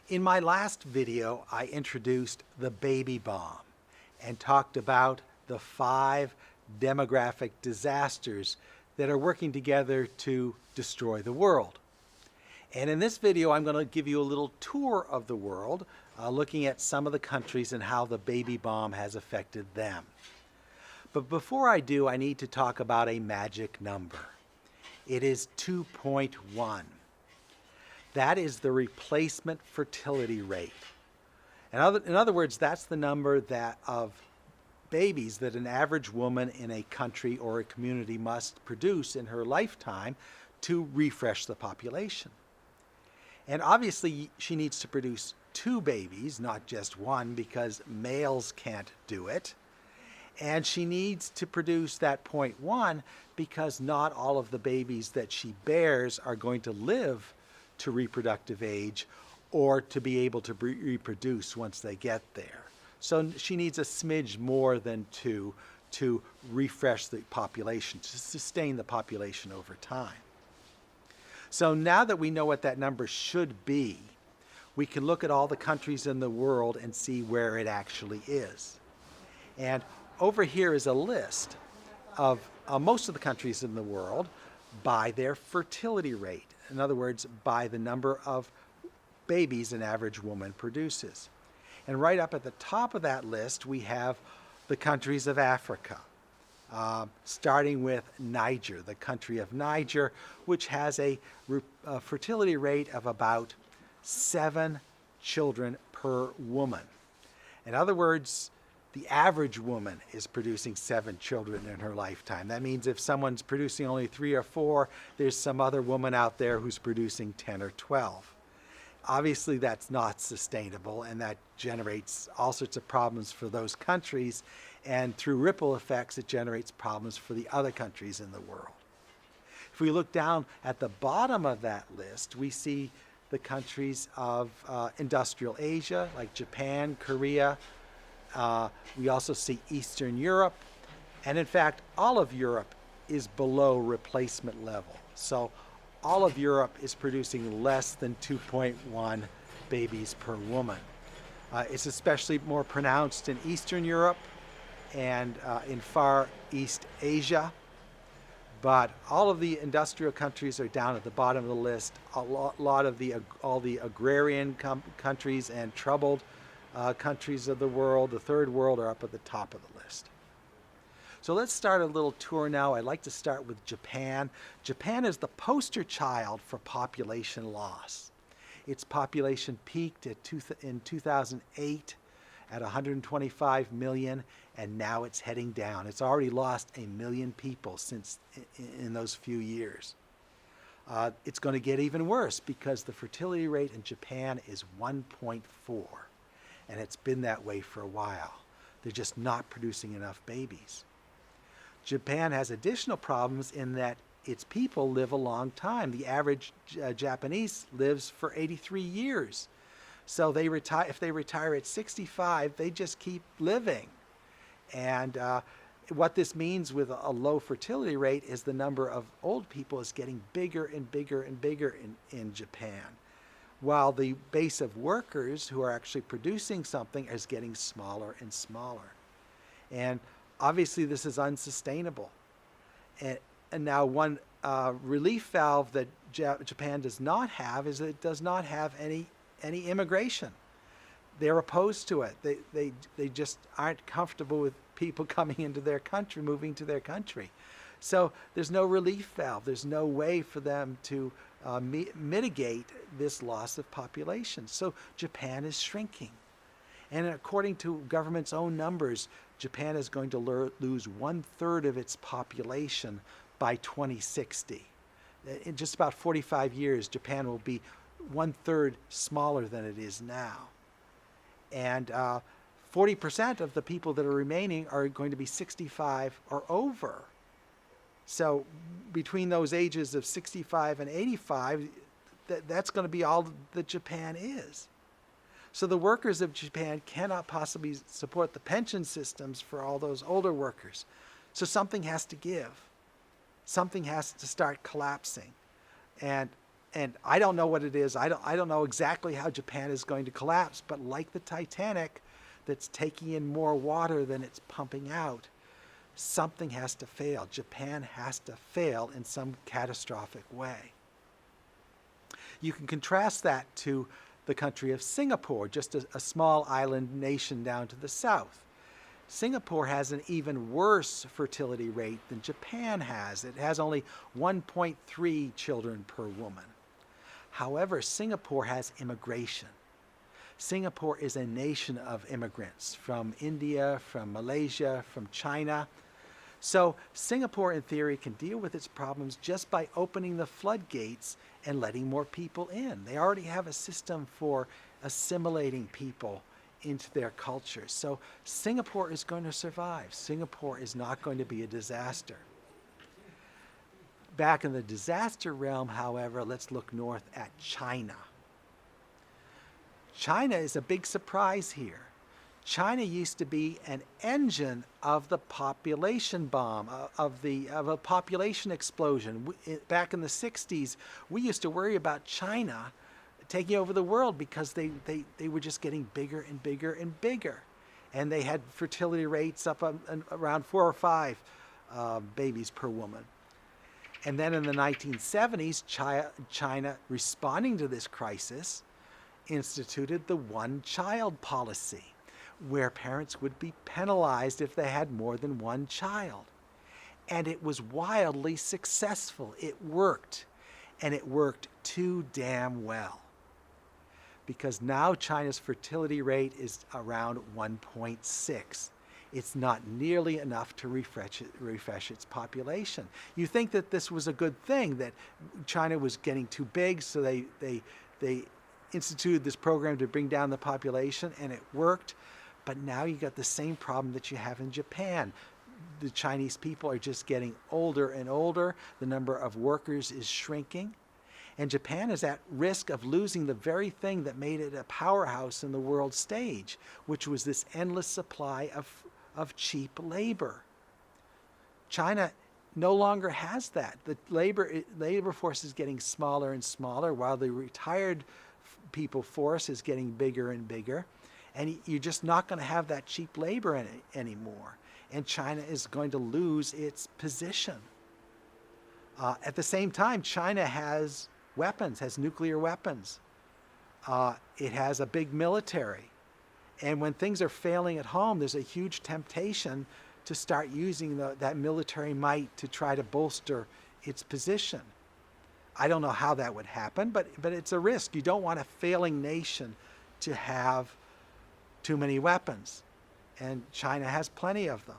In my last video, I introduced the baby bomb and talked about the 5 demographic disasters that are working together to destroy the world. And in this video, I'm going to give you a little tour of the world, looking at some of the countries and how the baby bomb has affected them. But before I do, I need to talk about a magic number. It is 2.1. That is the replacement fertility rate. In other words, that's the number of babies that an average woman in a country or a community must produce in her lifetime to refresh the population. And obviously, she needs to produce 2 babies, not just 1, because males can't do it. And she needs to produce that 0.1 because not all of the babies that she bears are going to live to reproductive age or to be able to reproduce once they get there. So she needs a smidge more than 2 to refresh the population, to sustain the population over time. So now that we know what that number should be, we can look at all the countries in the world and see where it actually is. And over here is a list of most of the countries in the world by their fertility rate. In other words, by the number of babies an average woman produces. And right up at the top of that list, we have the countries of Africa, starting with Niger, the country of Niger, which has a fertility rate of about 7 children per woman. In other words, the average woman is producing 7 children in her lifetime. That means if someone's producing only 3 or 4, there's some other woman out there who's producing 10 or 12. Obviously, that's not sustainable, and that generates all sorts of problems for those countries, and through ripple effects, it generates problems for the other countries in the world. If we look down at the bottom of that list, we see the countries of industrial Asia, like Japan, Korea. We also see Eastern Europe, and in fact, all of Europe is below replacement level. So all of Europe is producing less than 2.1 babies per woman. It's especially more pronounced in Eastern Europe and in Far East Asia. But all of the industrial countries are down at the bottom of the list. All the agrarian countries and troubled countries of the world, the third world, are up at the top of the list. So let's start a little tour now. I'd like to start with Japan. Japan is the poster child for population loss. Its population peaked in 2008 at 125 million, and now it's heading down. It's already lost 1 million people since in those few years. It's going to get even worse because the fertility rate in Japan is 1.4. And it's been that way for a while. They're just not producing enough babies. Japan has additional problems in that its people live a long time. The average Japanese lives for 83 years. So if they retire at 65, they just keep living. And what this means with a low fertility rate is the number of old people is getting bigger and bigger and bigger in Japan, while the base of workers who are actually producing something is getting smaller and smaller. And obviously this is unsustainable. And now one relief valve that Japan does not have is that it does not have any immigration. They're opposed to it. They just aren't comfortable with people coming into their country, moving to their country. So there's no relief valve. There's no way for them to mitigate this loss of population. So Japan is shrinking. And according to government's own numbers, Japan is going to lose 1/3 of its population by 2060. In just about 45 years, Japan will be 1/3 smaller than it is now. And 40% of the people that are remaining are going to be 65 or over. So between those ages of 65 and 85, that's going to be all that Japan is. So the workers of Japan cannot possibly support the pension systems for all those older workers. So something has to give. Something has to start collapsing. And And I don't know what it is. I don't know exactly how Japan is going to collapse, but like the Titanic that's taking in more water than it's pumping out, something has to fail. Japan has to fail in some catastrophic way. You can contrast that to the country of Singapore, just a small island nation down to the south. Singapore has an even worse fertility rate than Japan has. It has only 1.3 children per woman. However, Singapore has immigration. Singapore is a nation of immigrants from India, from Malaysia, from China. So Singapore, in theory, can deal with its problems just by opening the floodgates and letting more people in. They already have a system for assimilating people into their culture. So Singapore is going to survive. Singapore is not going to be a disaster. Back in the disaster realm, however, let's look north at China. China is a big surprise here. China used to be an engine of the population bomb, of a population explosion. Back in the 60s, we used to worry about China taking over the world because they were just getting bigger and bigger and bigger. And they had fertility rates up around 4 or 5 babies per woman. And then in the 1970s, China, responding to this crisis, instituted the one-child policy, where parents would be penalized if they had more than one child. And it was wildly successful. It worked. And it worked too damn well. Because now China's fertility rate is around 1.6. It's not nearly enough to refresh its population. You think that this was a good thing, that China was getting too big, so they instituted this program to bring down the population, and it worked. But now you got the same problem that you have in Japan. The Chinese people are just getting older and older. The number of workers is shrinking. And Japan is at risk of losing the very thing that made it a powerhouse in the world stage, which was this endless supply of cheap labor. China no longer has that. The labor force is getting smaller and smaller, while the retired people force is getting bigger and bigger. And you're just not going to have that cheap labor anymore. And China is going to lose its position. At the same time, China has weapons, has nuclear weapons. It has a big military. And when things are failing at home, there's a huge temptation to start using that military might to try to bolster its position. I don't know how that would happen, but it's a risk. You don't want a failing nation to have too many weapons. And China has plenty of them.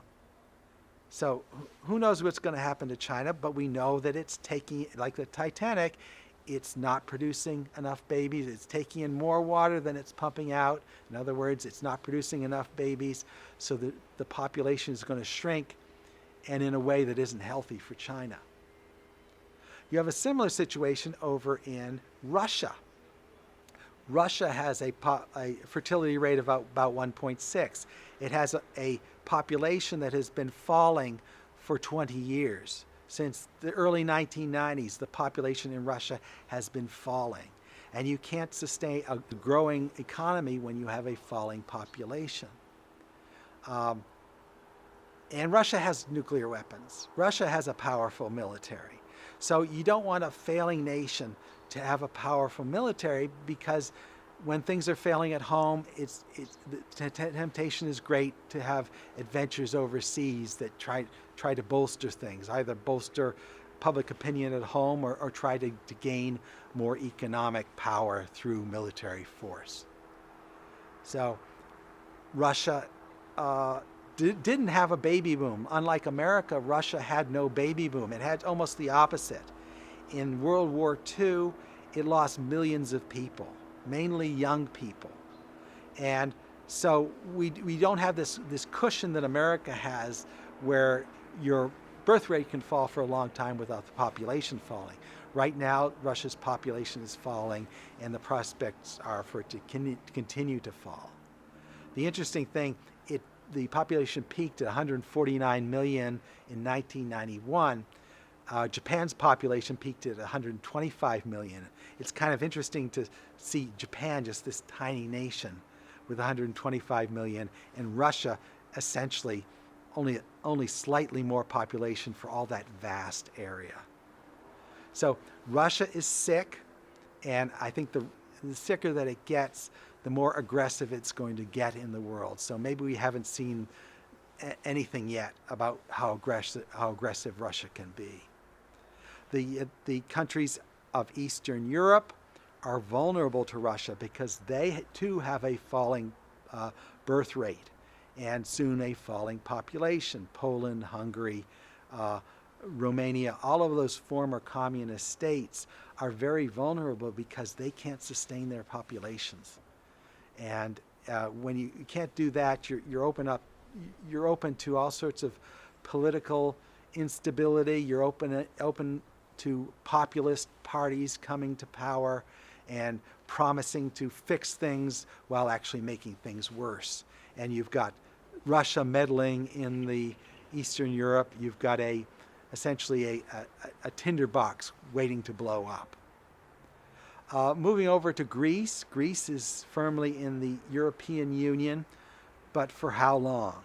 So who knows what's going to happen to China, but we know that it's taking, like the Titanic, it's not producing enough babies. It's taking in more water than it's pumping out. In other words, it's not producing enough babies, so the population is going to shrink, and in a way that isn't healthy for China. You have a similar situation over in Russia. Russia has a fertility rate of about 1.6. It has a population that has been falling for 20 years. Since the early 1990s, the population in Russia has been falling. And you can't sustain a growing economy when you have a falling population. And Russia has nuclear weapons. Russia has a powerful military. So you don't want a failing nation to have a powerful military, because when things are failing at home, the temptation is great to have adventures overseas that try to bolster things, either bolster public opinion at home or try to gain more economic power through military force. So Russia didn't have a baby boom. Unlike America, Russia had no baby boom. It had almost the opposite. In World War II, it lost millions of people, mainly young people. And so we don't have this cushion that America has, where your birth rate can fall for a long time without the population falling. Right now, Russia's population is falling, and the prospects are for it to continue to fall. The interesting thing, the population peaked at 149 million in 1991. Japan's population peaked at 125 million. It's kind of interesting to see Japan, just this tiny nation, with 125 million, and Russia essentially only slightly more population for all that vast area. So Russia is sick, and I think the sicker that it gets, the more aggressive it's going to get in the world. So maybe we haven't seen anything yet about how aggressive Russia can be. The countries of Eastern Europe are vulnerable to Russia because they too have a falling birth rate and soon a falling population. Poland, Hungary, Romania, all of those former communist states are very vulnerable because they can't sustain their populations. And when you can't do that, you're open to all sorts of political instability. You're open to populist parties coming to power and promising to fix things while actually making things worse. And you've got Russia meddling in the Eastern Europe. You've got essentially a tinderbox waiting to blow up. Moving over to Greece. Greece is firmly in the European Union, but for how long?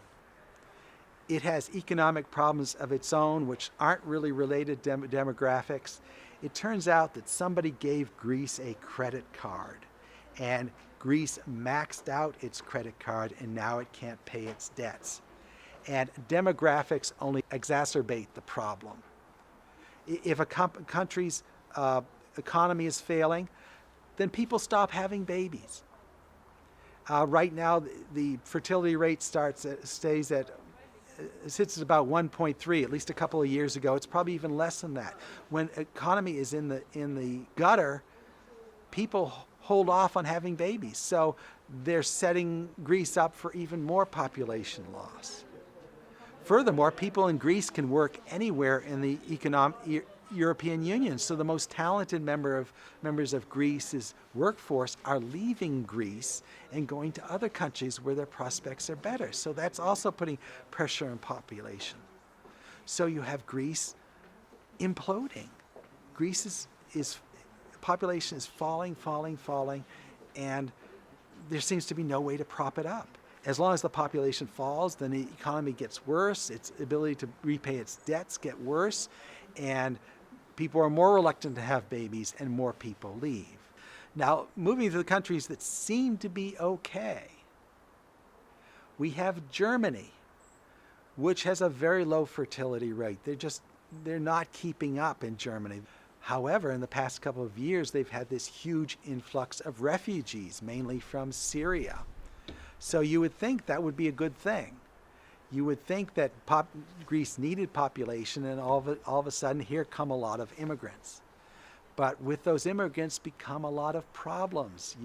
It has economic problems of its own, which aren't really related to demographics. It turns out that somebody gave Greece a credit card, and Greece maxed out its credit card, and now it can't pay its debts. And demographics only exacerbate the problem. If a country's economy is failing, then people stop having babies. Right now, the fertility rate sits at about 1.3. At least a couple of years ago, it's probably even less than that. When economy is in the gutter, people hold off on having babies. So they're setting Greece up for even more population loss. Furthermore, people in Greece can work anywhere in the European Union. So the most talented members of Greece's workforce are leaving Greece and going to other countries where their prospects are better. So that's also putting pressure on population. So you have Greece imploding. Greece's population is falling, and there seems to be no way to prop it up. As long as the population falls, then the economy gets worse, its ability to repay its debts get worse, and people are more reluctant to have babies, and more people leave. Now, moving to the countries that seem to be okay, we have Germany, which has a very low fertility rate. They're not keeping up in Germany. However, in the past couple of years, they've had this huge influx of refugees, mainly from Syria. So you would think that would be a good thing. You would think that Greece needed population, and all of a sudden, here come a lot of immigrants. But with those immigrants become a lot of problems.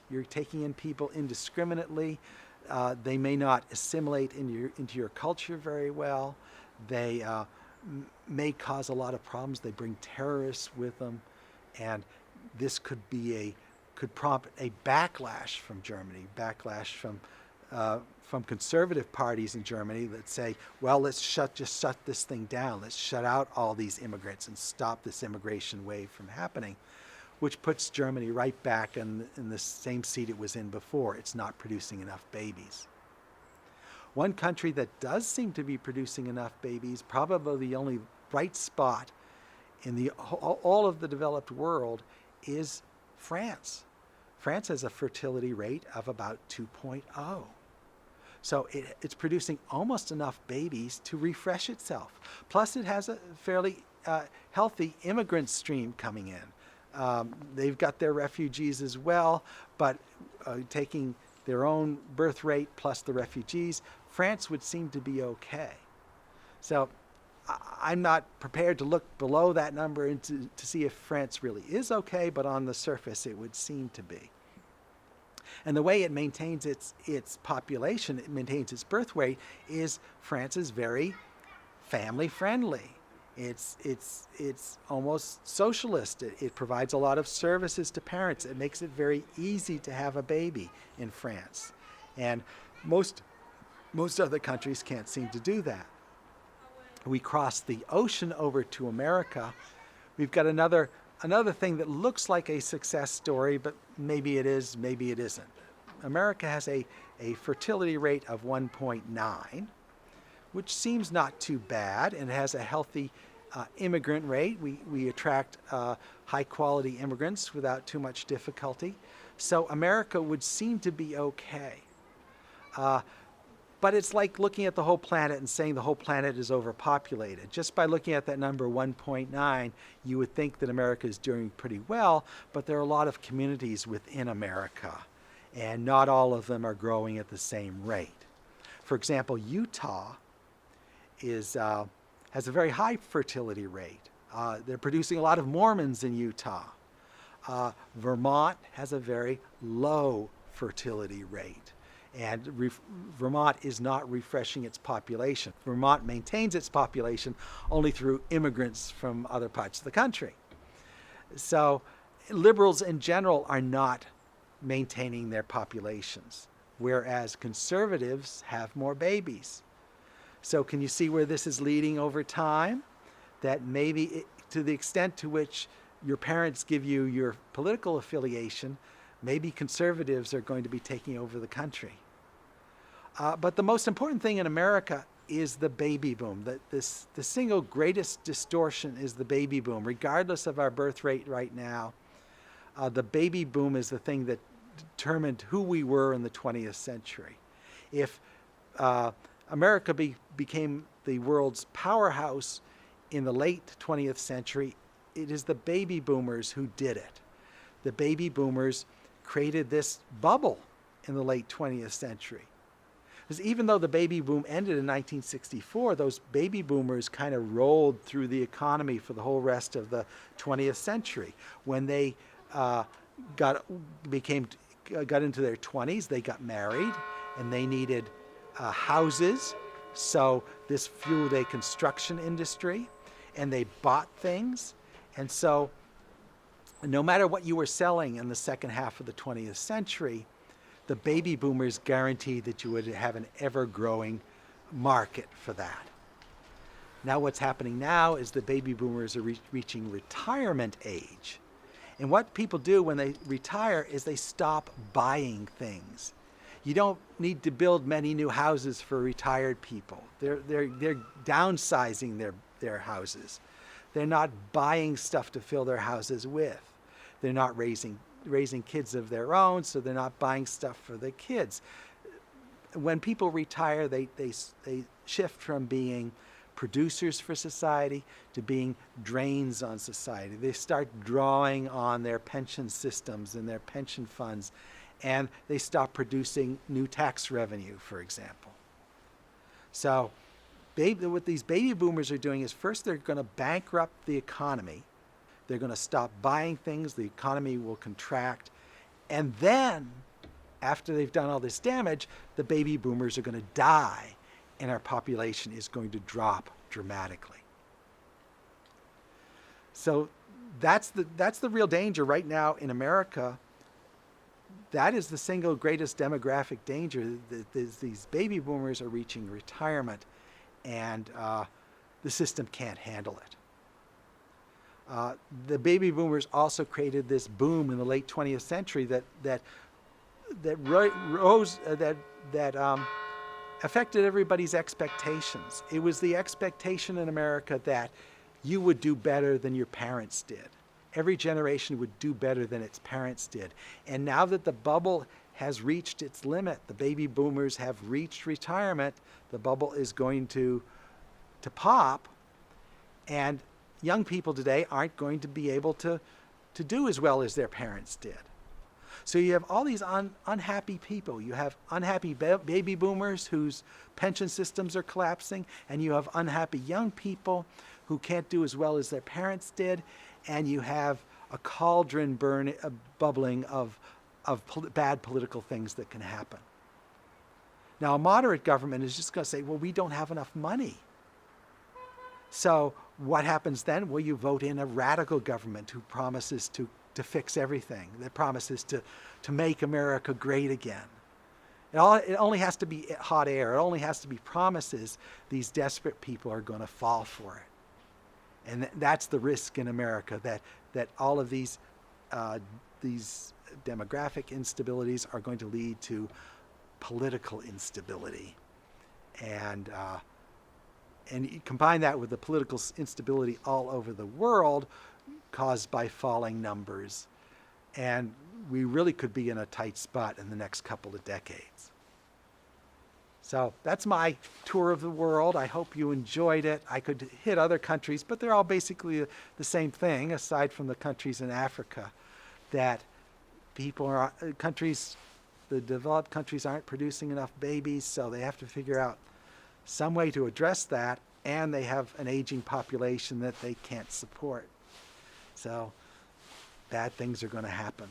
You're taking in people indiscriminately. They may not assimilate into your culture very well. They may cause a lot of problems. They bring terrorists with them, and this could prompt a backlash from Germany, backlash from conservative parties in Germany that say, well, let's just shut this thing down. Let's shut out all these immigrants and stop this immigration wave from happening, which puts Germany right back in the same seat it was in before. It's not producing enough babies. One country that does seem to be producing enough babies, probably the only bright spot in all of the developed world, is France. France has a fertility rate of about 2.0. So it's producing almost enough babies to refresh itself. Plus, it has a fairly healthy immigrant stream coming in. They've got their refugees as well, but taking their own birth rate plus the refugees, France would seem to be okay. So I'm not prepared to look below that number to see if France really is okay, but on the surface it would seem to be. And the way it maintains its population, it maintains its birth rate, is France is very family friendly. It's almost socialist. It provides a lot of services to parents. It makes it very easy to have a baby in France. And most other countries can't seem to do that. we cross the ocean over to America, we've got another thing that looks like a success story, but maybe it is, maybe it isn't. America has a fertility rate of 1.9, which seems not too bad, and has a healthy immigrant rate. We attract high quality immigrants without too much difficulty. So America would seem to be okay. But it's like looking at the whole planet and saying the whole planet is overpopulated. Just by looking at that number 1.9, you would think that America is doing pretty well, but there are a lot of communities within America, and not all of them are growing at the same rate. For example, Utah has a very high fertility rate. They're producing a lot of Mormons in Utah. Vermont has a very low fertility rate. And Vermont is not refreshing its population. Vermont maintains its population only through immigrants from other parts of the country. So liberals in general are not maintaining their populations, whereas conservatives have more babies. So can you see where this is leading over time? That maybe to the extent to which your parents give you your political affiliation, maybe conservatives are going to be taking over the country. But the most important thing in America is the baby boom. The single greatest distortion is the baby boom. Regardless of our birth rate right now, the baby boom is the thing that determined who we were in the 20th century. If America became the world's powerhouse in the late 20th century, it is the baby boomers who did it. The baby boomers created this bubble in the late 20th century. Because even though the baby boom ended in 1964, those baby boomers kind of rolled through the economy for the whole rest of the 20th century. When they got into their 20s, they got married, and they needed houses. So this fueled a construction industry, and they bought things. And so no matter what you were selling in the second half of the 20th century, the baby boomers guaranteed that you would have an ever-growing market for that. Now what's happening now is the baby boomers are reaching retirement age. And what people do when they retire is they stop buying things. You don't need to build many new houses for retired people. They're downsizing their houses. They're not buying stuff to fill their houses with. They're not raising kids of their own, so they're not buying stuff for the kids. When people retire, they shift from being producers for society to being drains on society. They start drawing on their pension systems and their pension funds, and they stop producing new tax revenue, for example. So what these baby boomers are doing is, first they're going to bankrupt the economy. They're going to stop buying things. The economy will contract. And then, after they've done all this damage, the baby boomers are going to die, and our population is going to drop dramatically. So that's the real danger right now in America. That is the single greatest demographic danger. These baby boomers are reaching retirement, and the system can't handle it. The baby boomers also created this boom in the late 20th century that affected everybody's expectations. It was the expectation in America that you would do better than your parents did. Every generation would do better than its parents did. And now that the bubble has reached its limit, the baby boomers have reached retirement, the bubble is going to pop, and young people today aren't going to be able to do as well as their parents did. So you have all these unhappy people. You have unhappy baby boomers whose pension systems are collapsing, and you have unhappy young people who can't do as well as their parents did, and you have a cauldron bubbling of bad political things that can happen. Now, a moderate government is just going to say, well, we don't have enough money. So what happens then? Well, you vote in a radical government who promises to fix everything, that promises to make America great again. It only has to be hot air. It only has to be promises. These desperate people are going to fall for it. And that's the risk in America, that all of these demographic instabilities are going to lead to political instability. And you combine that with the political instability all over the world caused by falling numbers. And we really could be in a tight spot in the next couple of decades. So that's my tour of the world. I hope you enjoyed it. I could hit other countries, but they're all basically the same thing, aside from the countries in Africa, that the developed countries aren't producing enough babies, so they have to figure out some way to address that, and they have an aging population that they can't support. So bad things are going to happen.